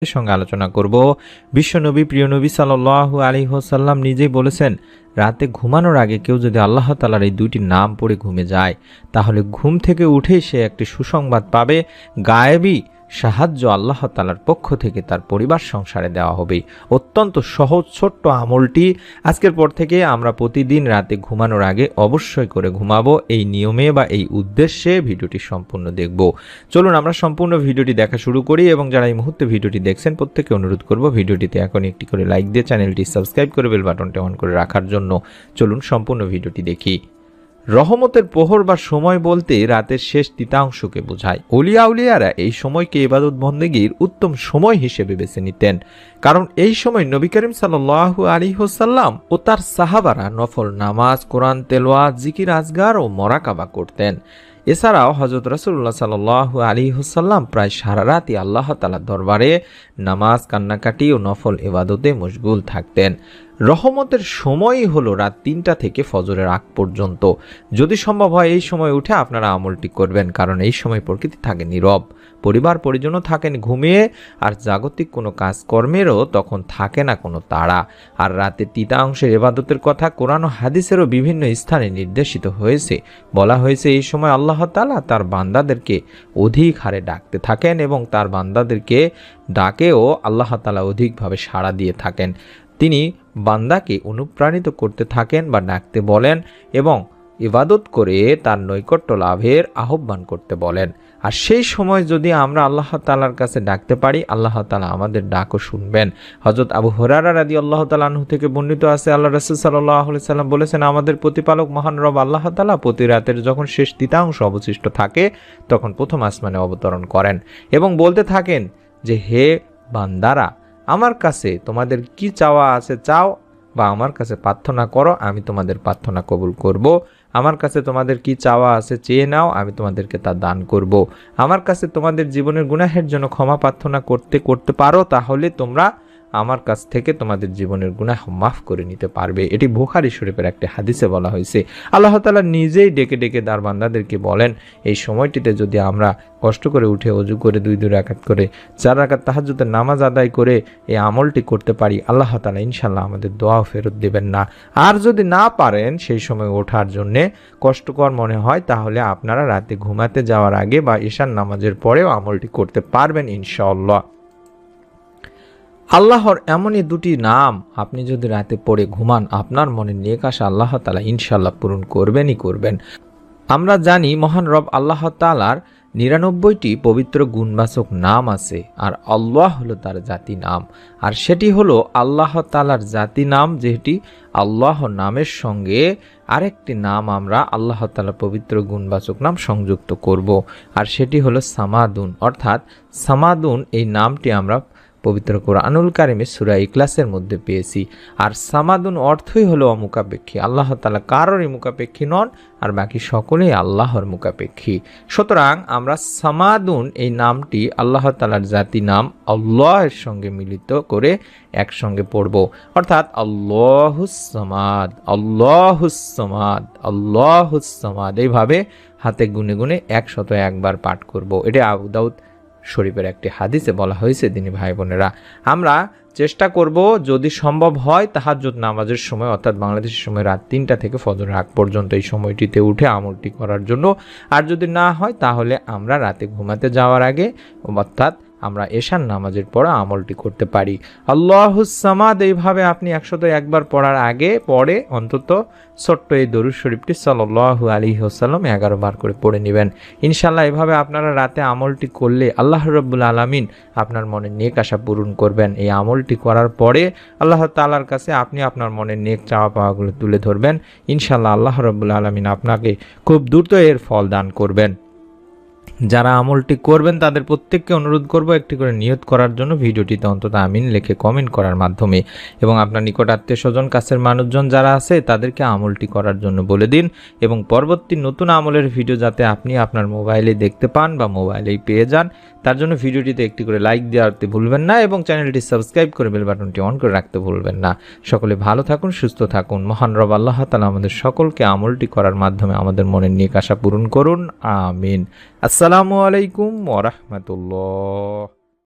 সঙ্গে আলোচনা করব। বিশ্বনবী প্রিয় নবী সাল্লাল্লাহু আলাইহি ওয়াসাল্লাম নিজেই বলেছেন, রাতে ঘুমানোর আগে কেউ যদি আল্লাহ তাআলার এই দুইটি নাম পড়ে ঘুমে যায় তাহলে ঘুম থেকে উঠেই সে একটি সুসংবাদ পাবে, গায়েবী সাহায্য আল্লাহ তাআলার পক্ষ থেকে তার পরিবার সংসারে দেওয়া হবে। অত্যন্ত সহজ ছোট্ট আমলটি আজকের পর থেকে আমরা প্রতিদিন রাতে ঘুমানোর আগে অবশ্যই করে ঘুমাবো। এই নিয়মে বা এই উদ্দেশ্যে ভিডিওটি সম্পূর্ণ দেখব। চলুন আমরা সম্পূর্ণ ভিডিওটি দেখা শুরু করি এবং যারা এই মুহূর্তে ভিডিওটি দেখছেন প্রত্যেককে অনুরোধ করব ভিডিওটিতে এখন একটি করে লাইক দিয়ে চ্যানেলটি সাবস্ক্রাইব করে বেল বাটনটি অন করে রাখার জন্য। চলুন সম্পূর্ণ ভিডিওটি দেখি। রহমতের প্রহর বা সময় বলতে রাতের শেষ তৃতীয়াংশকে বোঝায়। অলিয়া উলিয়ারা এই সময়কে ইবাদত বন্দেগীর উত্তম সময় হিসেবে বেছে নিতেন, কারণ এই সময় নবী করিম সাল্লাল্লাহু আলাইহি ওয়াসাল্লাম ও তার সাহাবারা নফল নামাজ, কোরআন তেলাওয়াত, জিকির আজগার ও মুরাকাবা করতেন। এছাড়াও হযরত রাসূলুল্লাহ সাল্লাল্লাহু আলাইহি ওয়াসাল্লাম প্রায় সারা রাতই আল্লাহ তাআলার দরবারে নামাজ, কান্নাকাটি ও নফল ইবাদতে মশগুল থাকতেন। রহমতের সময়ই হলো রাত ৩টা থেকে ফজরের আগ পর্যন্ত। যদি সম্ভব হয় এই সময় উঠে আপনারা আমলটি করবেন, কারণ এই সময় প্রকৃতি থাকে নীরব, পরিবার পরিজনও থাকেন ঘুমিয়ে, আর জাগতিক কোনো কাজকর্মেরও তখন থাকে না কোনো তাড়া। আর রাতের তৃতীয়াংশের ইবাদতের কথা কোরআন ও হাদিসেরও বিভিন্ন স্থানে নির্দেশিত হয়েছে। বলা হয়েছে এই সময় আল্লাহ তাআলা তার বান্দাদেরকে অধিক হারে ডাকতে থাকেন এবং তার বান্দাদেরকে ডাকেও আল্লাহ তাআলা অধিকভাবে সাড়া দিয়ে থাকেন। তিনি বান্দাকে অনুপ্রাণিত করতে থাকেন বা ডাকতে বলেন এবং ইবাদত করে তার নৈকট্য লাভের আহ্বান করতে বলেন। আর সেই সময় যদি আমরা আল্লাহ তাআলার কাছে ডাকতে পারি, আল্লাহ তাআলা আমাদের ডাকও শুনবেন। হযরত আবু হুরায়রা রাদিয়াল্লাহু তাআলা আনহু থেকে বর্ণিত আছে, আল্লাহ রাসূল সাল্লাল্লাহু আলাইহি সাল্লাম বলেছেন, আমাদের প্রতিপালক মহান রব আল্লাহ তাআলা প্রতি রাতের যখন শেষ তৃতীয়াংশ অবশিষ্ট থাকে তখন প্রথম আসমানে অবতরণ করেন এবং বলতে থাকেন যে, হে বান্দারা, আমার কাছে তোমাদের কি চাওয়া আছে চাও, বা আমার কাছে প্রার্থনা করো, আমি তোমাদের প্রার্থনা কবুল করব। আমার কাছে তোমাদের কি চাওয়া আছে চেয়ে নাও, আমি তোমাদেরকে তা দান করব। আমার কাছে তোমাদের জীবনের গুনাহের জন্য ক্ষমা প্রার্থনা করতে পারো, তাহলে তোমরা আমার কাছ থেকে তোমাদের জীবনের গুনাহ মাফ করে নিতে পারবে। এটি বুখারী শরীফের একটি হাদিসে বলা হয়েছে। আল্লাহ তাআলা নিজেই ডেকে ডেকে তার বান্দাদেরকে বলেন, এই সময়টিতে যদি আমরা কষ্ট করে উঠে ওযু করে 2 রাকাত করে 4 রাকাত তাহাজ্জুদের নামাজ আদায় করে এই আমলটি করতে পারি, আল্লাহ তাআলা ইনশাআল্লাহ আমাদের দোয়া ফেরত দেবেন না। আর যদি না পারেন সেই সময় ওঠার জন্যে, কষ্টকর মনে হয়, তাহলে আপনারা রাতে ঘুমাতে যাওয়ার আগে বা ঈশার নামাজের পরেও আমলটি করতে পারবেন ইনশাআল্লাহ। আল্লাহর এমনই দুটি নাম আপনি যদি রাতে পড়ে ঘুমান, আপনার মনে নেক আশা আল্লাহ তাআলা ইনশাআল্লাহ পূরণ করবেনই করবেন। আমরা জানি মহান রব আল্লাহ তাআলার 99টি পবিত্র গুণবাচক নাম আছে, আর আল্লাহ হলো তার জাতি নাম। আর সেটি হলো আল্লাহ তাআলার জাতি নাম, যেটি আল্লাহ নামের সঙ্গে আরেকটি নাম আমরা আল্লাহ তাআলার পবিত্র গুণবাচক নাম সংযুক্ত করব, আর সেটি হলো সামাদুন। অর্থাৎ সামাদুন এই নামটি আমরা পবিত্র কোরআনুল কারিমে সূরা ইখলাসের মধ্যে পেয়েছি। আর সামাদুন অর্থই হলো অমুখাপেক্ষী। আল্লাহ তাআলা কারোরই মুখাপেক্ষী নন, আর বাকি সকলেই আল্লাহর মুখাপেক্ষী। সুতরাং আমরা সামাদুন এই নামটি আল্লাহ তাআলার জাতি নাম আল্লাহের সঙ্গে মিলিত করে একসঙ্গে পড়ব। অর্থাৎ আল্লাহুস সামাদ, আল্লাহুস সামাদ, আল্লাহুস সামাদ, এইভাবে হাতে গুনে গুনে 101 বার পাঠ করব। এটা আবু দাউদ শরীফের একটি হাদিসে বলা হয়েছে। দিনী ভাই বোনেরা, আমরা চেষ্টা করব যদি সম্ভব হয় তাহাজ্জুদ নামাজের সময়, অর্থাৎ বাংলাদেশের সময় রাত 3টা থেকে ফজরের আগ পর্যন্ত এই সময়টিতে উঠে আমলটি করার জন্য। আর যদি না হয় তাহলে আমরা রাতে ঘুমাতে যাওয়ার আগে, অর্থাৎ আমরা এশার নামাজের পর আমলটি করতে পারি। আল্লাহুস সামাদ এইভাবে আপনি 101 বার পড়ার আগে পড়ে অন্তত ছোট্ট এই দরুদ শরীফটি সাল্লাল্লাহু আলাইহি ওয়াসাল্লাম 11 বার করে পড়ে নেবেন। ইনশাআল্লাহ এভাবে আপনারা রাতে আমলটি করলে আল্লাহ রাব্বুল আলামিন আপনার মনের নেক আশা পূরণ করবেন। এই আমলটি করার পরে আল্লাহ তাআলার কাছে আপনি আপনার মনের নেক চাওয়া পাওয়াগুলো তুলে ধরবেন। ইনশাআল্লাহ আল্লাহ রাব্বুল আলামিন আপনাকে খুব দ্রুত এর ফল দান করবেন। যারা আমলটি করবেন তাদের প্রত্যেককে অনুরোধ করব একটি করে নিয়ত করার জন্য, ভিডিওটিতে অন্তত আমিন লিখে কমেন্ট করার মাধ্যমে, এবং আপনার নিকট আত্মীয় স্বজন কাছের মানুষজন যারা আছে তাদেরকে আমলটি করার জন্য বলে দিন। এবং পরবর্তী নতুন আমলের ভিডিও যাতে আপনি আপনার মোবাইলে দেখতে পান বা মোবাইলেই পেয়ে যান, তার জন্য ভিডিওটিতে একটি করে লাইক দেওয়াতে ভুলবেন না এবং চ্যানেলটি সাবস্ক্রাইব করে বেল বাটনটি অন করে রাখতে ভুলবেন না। সকলে ভালো থাকুন, সুস্থ থাকুন। মহান রব আল্লাহ তাআলা আমাদের সকলকে আমলটি করার মাধ্যমে আমাদের মনের নেক আশা পূরণ করুন। আমিন। আসসালামু আলাইকুম ওয়া রাহমাতুল্লাহ।